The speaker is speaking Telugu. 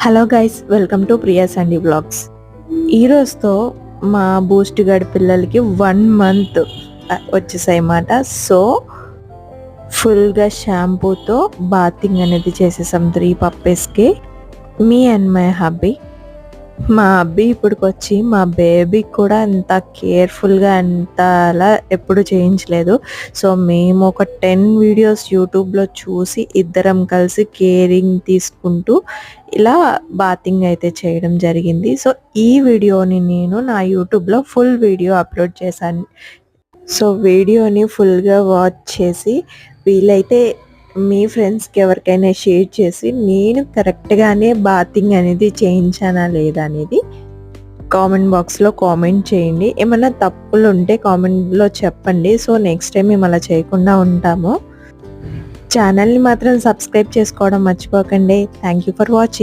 Hello guys, welcome to Priya Sandy blogs. ఈరోజుతో మా బూస్ట్ గడ్ పిల్లలకి 1 మంత్ వచ్చేసాయి అన్నమాట. సో ఫుల్గా షాంపూతో బాతింగ్ అనేది చేసేసాం 3 పప్పీస్కి, మీ అండ్ మై హబ్బీ. మా అబ్బి ఇప్పటికొచ్చి మా బేబీకి కూడా అంత కేర్ఫుల్గా అంత అలా ఎప్పుడు చేయించలేదు. సో మేము ఒక 10 వీడియోస్ యూట్యూబ్లో చూసి ఇద్దరం కలిసి కేరింగ్ తీసుకుంటూ ఇలా బాతింగ్ అయితే చేయడం జరిగింది. సో ఈ వీడియోని నేను నా యూట్యూబ్లో ఫుల్ వీడియో అప్లోడ్ చేశాను. సో వీడియోని ఫుల్గా వాచ్ చేసి వీలైతే మీ ఫ్రెండ్స్కి ఎవరికైనా షేర్ చేసి నేను కరెక్ట్గానే బాతింగ్ అనేది చేయించానా లేదా అనేది కామెంట్ బాక్స్లో కామెంట్ చేయండి. ఏమైనా తప్పులు ఉంటే కామెంట్లో చెప్పండి. సో నెక్స్ట్ టైం మేము అలా చేయకుండా ఉంటాము. ఛానల్ని మాత్రం సబ్స్క్రైబ్ చేసుకోవడం మర్చిపోకండి. Thank you for watching.